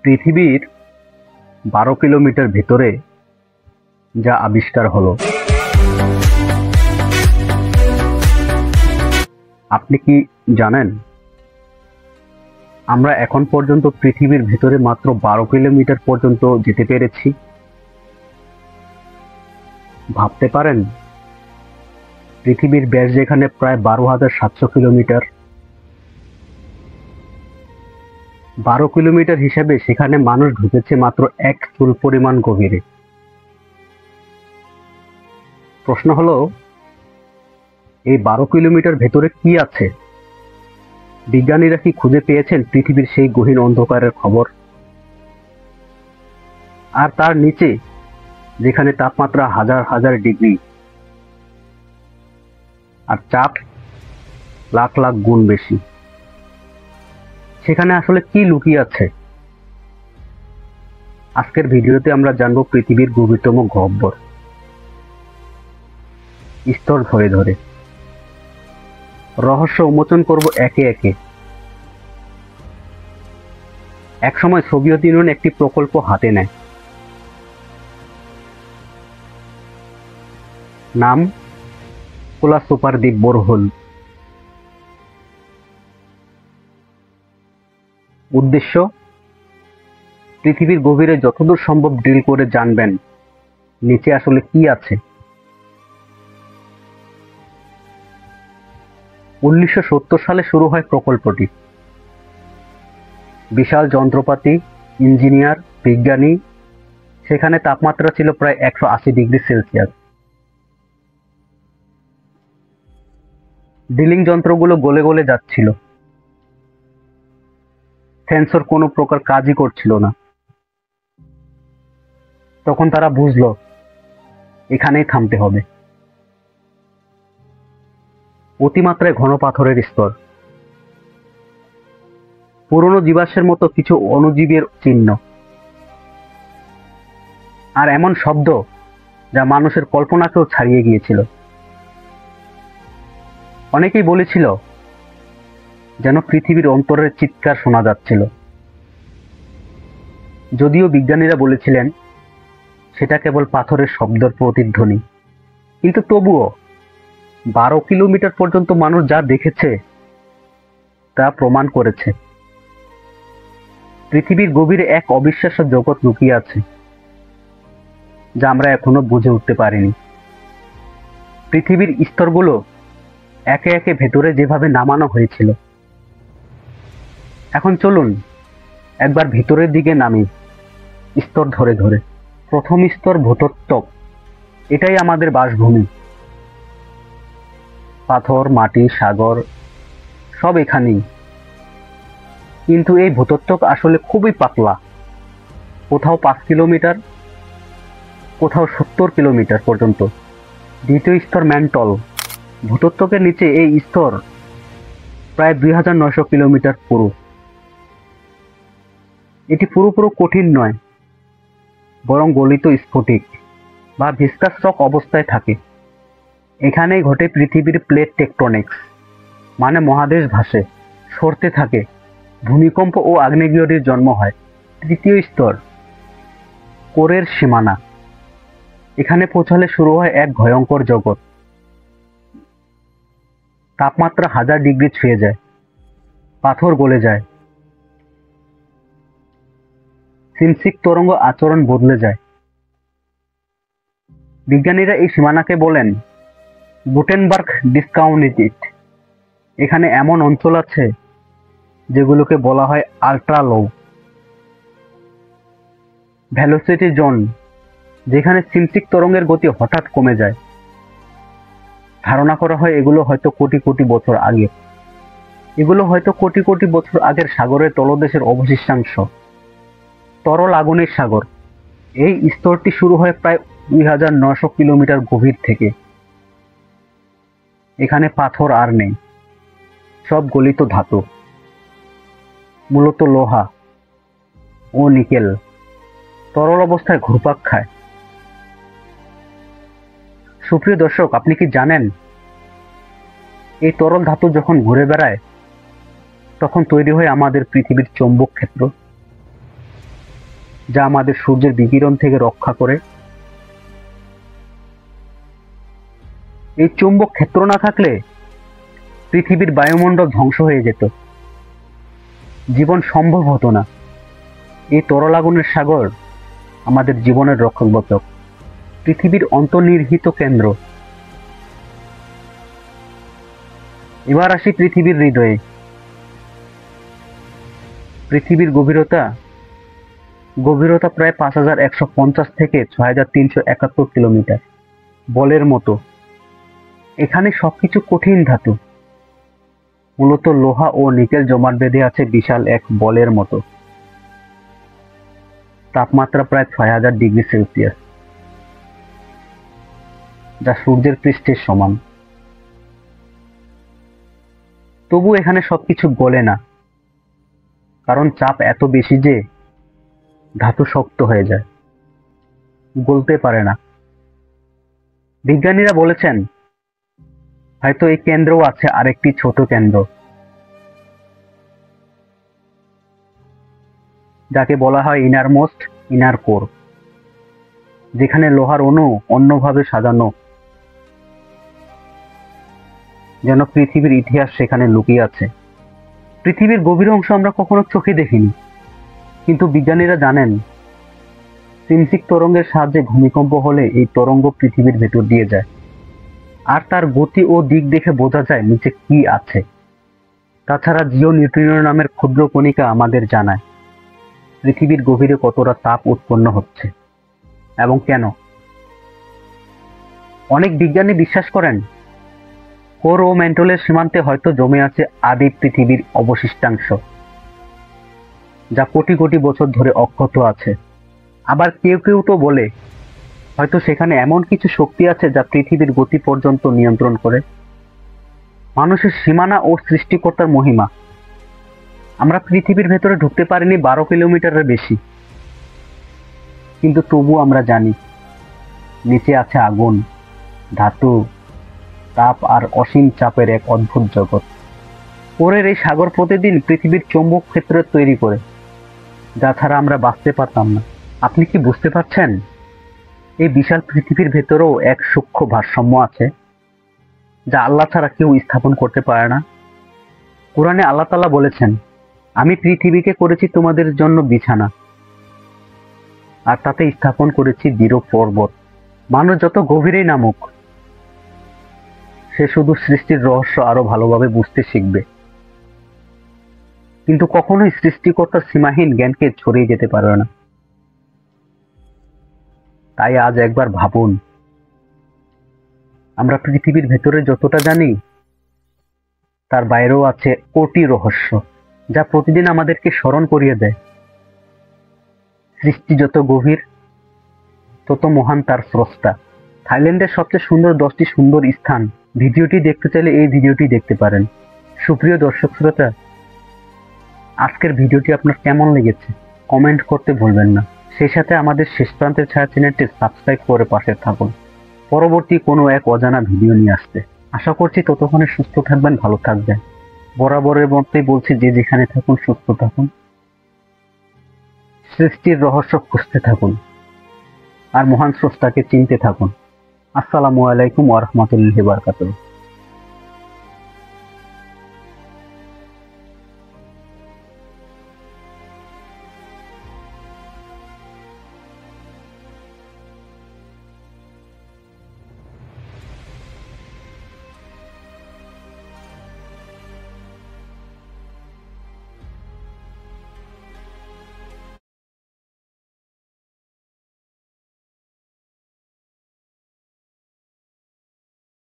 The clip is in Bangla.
পৃথিবীর 12 কিলোমিটার ভেতরে যা আবিষ্কার হলো, আপনি কি জানেন আমরা এখন পর্যন্ত পৃথিবীর ভেতরে মাত্র 12 কিলোমিটার পর্যন্ত যেতে পেরেছি? ভাবতে পারেন, পৃথিবীর ব্যাস যেখানে প্রায় 12,700 কিলোমিটার, 12 কিলোমিটার হিসেবে সেখানে মানুষ ঢুকেছে মাত্র 1 চুল পরিমাণ গভীরে। প্রশ্ন হলো, এই 12 কিলোমিটার ভেতরে কি আছে? বিজ্ঞানীরা কি খুঁজে পেয়েছেন পৃথিবীর সেই গহীন অন্ধকারের খবর? আর তার নিচে, যেখানে তাপমাত্রা হাজার হাজার ডিগ্রি আর চাপ লাখ লাখ গুণ বেশি, সেখানে আসলে কি লুকিয়ে আছে? আজকের ভিডিওতে আমরা জানবো পৃথিবীর গভীরতম গহ্বর, স্তর ধরে ধরে রহস্য উন্মোচন করব একে একে। একসময় সোভিয়েত ইউনিয়ন একটি প্রকল্প হাতে নেয়, নাম কোলা সুপার দ্বীপ বোরহোল। উদ্দেশ্য, পৃথিবীর গভীরে যতদূর সম্ভব ড্রিল করে জানবেন নিচে আসলে কি আছে। 1970 সালে শুরু হয় প্রকল্পটি। বিশাল যন্ত্রপাতি, ইঞ্জিনিয়ার, বিজ্ঞানী, সেখানে তাপমাত্রা ছিল প্রায় 180 ডিগ্রি সেলসিয়াস। ড্রিলিং যন্ত্রগুলো গলে গলে যাচ্ছিল, সেন্সর কোনো প্রকার কাজই করছিল না। তখন তারা বুঝলো এখানেই থামতে হবে। অতিমাত্রায় ঘন পাথরের স্তর, পুরনো জীবাশ্মের মতো কিছু অণুজীবের চিহ্ন, আর এমন শব্দ যা মানুষের কল্পনাকেও ছাড়িয়ে গিয়েছিল। অনেকেই বলেছিল যেন পৃথিবীর অন্তরের চিৎকার শোনা যাচ্ছিল। যদিও বিজ্ঞানীরা বলেছিলেন সেটা কেবল পাথরের শব্দের প্রতিধ্বনি, কিন্তু তবুও 12 কিলোমিটার পর্যন্ত মানুষ যা দেখেছে তা প্রমাণ করেছে পৃথিবীর গভীরে এক অবিশ্বাস্য জগৎ লুকিয়ে আছে, যা আমরা এখনো বুঝে উঠতে পারিনি। পৃথিবীর স্তরগুলো একে একে ভেতরে যেভাবে নামানো হয়েছিল, এখন চলুন একবার ভিতরের দিকে নামি, স্তর ধরে ধরে। প্রথম স্তর ভূতত্ত্ব। এটাই আমাদের বাসভূমি। পাথর, মাটি, সাগর সব এখানেই। কিন্তু এই ভূতত্ত্ব আসলে খুবই পাতলা। কোথাও 5 কিলোমিটার, কোথাও 70 কিলোমিটার পর্যন্ত। দ্বিতীয় স্তর ম্যান্টল। ভূতত্ত্বকের নিচে এই স্তর প্রায় 2900 কিলোমিটার পুরু। এটি পুরোপুরি কঠিন নয়, বরং গলিত স্ফটিক বা ভিসকাস রক অবস্থায় থাকে। এখানেই ঘটে পৃথিবীর প্লেট টেকটনিক্স, মানে মহাদেশ ভাসে, সরতে থাকে, ভূমিকম্প ও আগ্নেয়গিরির জন্ম হয়। তৃতীয় স্তর কোরের সীমানা। এখানে পৌঁছালে শুরু হয় এক ভয়ঙ্কর জগৎ। তাপমাত্রা 1000 ডিগ্রি ছুঁয়ে যায়, পাথর গলে যায়, সিমসিক তরঙ্গ আচরণ বদলে যায়। বিজ্ঞানীরা এই সীমানাকে বলেন গুটেনবার্গ ডিসকাউন্টিড। এখানে এমন অঞ্চল আছে যেগুলোকে বলা হয় আল্ট্রা লো ভেলোসিটি জোন, যেখানে সিমসিক তরঙ্গের গতি হঠাৎ কমে যায়। ধারণা করা হয় এগুলো হয়তো কোটি কোটি বছর আগে। এগুলো হয়তো কোটি কোটি বছর আগের সাগরের তলদেশের অবশিষ্টাংশ, তরল আগুনের সাগর। এই স্তরটি শুরু হয় প্রায় 2900 কিলোমিটার গভীর থেকে। এখানে পাথর আর নেই, সব গলিত ধাতু, মূলত লোহা ও নিকেল। তরল অবস্থায় ঘুরপাক খায়। সুপ্রিয় দর্শক, আপনি কি জানেন এই তরল ধাতু যখন ঘুরে বেড়ায় তখন তৈরি হয় আমাদের পৃথিবীর চৌম্বক ক্ষেত্র। যা আমাদের সূর্যের বিকিরণ থেকে রক্ষা করে। এই চুম্বক ক্ষেত্র না থাকলে পৃথিবীর বায়ুমণ্ডল ধ্বংস হয়ে যেত, জীবন সম্ভব হতো না। এই তরল আগুনের সাগর আমাদের জীবনের রক্ষকবচক, পৃথিবীর অন্তর্নিহিত কেন্দ্র। এবার আসি পৃথিবীর হৃদয়ে। পৃথিবীর গভীরতা প্রায় ৫,১৫০ থেকে ৬,৩৭১ কিলোমিটার, বলের মতো। এখানে সবকিছু কঠিন ধাতু, মূলত লোহা ও নিকেল জমাট বেঁধে আছে বিশাল এক বলের মতো। তাপমাত্রা প্রায় ৬,০০০ ডিগ্রি সেলসিয়াস, যা সূর্যের পৃষ্ঠের সমান। তবু এখানে সবকিছু গলে না, কারণ চাপ এত বেশি যে ধাতু শক্ত হয়ে যায়, গলতে পারে না। বিজ্ঞানীরা বলেছেন হয়তো এই কেন্দ্রেও আছে আরেকটি ছোট কেন্দ্র, যাকে বলা হয় ইনার কোর, যেখানে লোহার অণু অন্যভাবে সাজানো, যেন পৃথিবীর ইতিহাস সেখানে লুকিয়ে আছে। পৃথিবীর গভীর অংশ আমরা কখনো চোখে দেখিনি, কিন্তু বিজ্ঞানীরা জানেন সিমসিক তরঙ্গের সাহায্যে ভূমিকম্প হলে এই তরঙ্গ পৃথিবীর ভেতর দিয়ে যায়, আর তার গতি ও দিক দেখে বোঝা যায় নিচে কি আছে। তাছাড়া জিও নিউট্রিনো নামের ক্ষুদ্র কণিকা আমাদের জানায় পৃথিবীর গভীরে কতটা তাপ উৎপন্ন হচ্ছে এবং কেন। অনেক বিজ্ঞানী বিশ্বাস করেন কোর ও ম্যান্টলের সীমান্তে হয়তো জমে আছে আদি পৃথিবীর অবশিষ্টাংশ, যা কোটি কোটি বছর ধরে অক্ষত আছে। আবার কেউ কেউ তো বলে হয়তো সেখানে এমন কিছু শক্তি আছে যা পৃথিবীর গতি পর্যন্ত নিয়ন্ত্রণ করে। মানুষের সীমানা ও সৃষ্টিকর্তার মহিমা। আমরা পৃথিবীর ভেতরে ঢুকতে পারিনি ১২ কিলোমিটারের বেশি, কিন্তু তবু আমরা জানি নিচে আছে আগুন, ধাতু, তাপ আর অসীম চাপের এক অদ্ভুত জগৎ। কোরের এই সাগর প্রতিদিন পৃথিবীর চৌম্বক ক্ষেত্র তৈরি করে, যা ছাড়া আমরা বাঁচতে পারতাম না। আপনি কি বুঝতে পারছেন এই বিশাল পৃথিবীর ভেতরেও এক সূক্ষ্ম ভারসাম্য আছে, যা আল্লাহ ছাড়া কেউ স্থাপন করতে পারে না? কোরআনে আল্লাহ তাআলা বলেছেন, আমি পৃথিবীকে করেছি তোমাদের জন্য বিছানা, আর তাতে স্থাপন করেছি দৃঢ় পর্বত। মানুষ যত গভীরেই নামুক, সে শুধু সৃষ্টির রহস্য আরো ভালোভাবে বুঝতে শিখবে, কিন্তু কখনোই সৃষ্টিকর্তার সীমাহীন জ্ঞানকে ছড়িয়ে যেতে পারবে না। তাই আজ একবার ভাবুন, আমরা পৃথিবীর ভেতরে যতটা জানি, তার বাইরেও আছে কোটি রহস্য, যা প্রতিদিন আমাদেরকে স্মরণ করিয়ে দেয় সৃষ্টি যত গভীর, তত মহান তার স্রষ্টা। থাইল্যান্ডের সবচেয়ে সুন্দর 10টি সুন্দর স্থান ভিডিওটি দেখতে চাইলে এই ভিডিওটি দেখতে পারেন। সুপ্রিয় দর্শক শ্রোতা, আজকের ভিডিওটি আপনার কেমন লেগেছে কমেন্ট করতে ভুলবেন না। সেই সাথে আমাদের শেষ প্রান্তের ছায়া চ্যানেলটি সাবস্ক্রাইব করে পাশে থাকুন পরবর্তী কোনো এক অজানা ভিডিও নিয়ে আসতে। আশা করছি ততক্ষণে সুস্থ থাকবেন, ভালো থাকবেন। বরাবরের মতোই বলছি, যে যেখানে থাকুন সুস্থ থাকুন, সৃষ্টির রহস্য খুঁজতে থাকুন, আর মহান স্রষ্টাকে চিনতে থাকুন। আসসালামু আলাইকুম ওয়া রাহমাতুল্লাহি ওয়া বারাকাতুহু।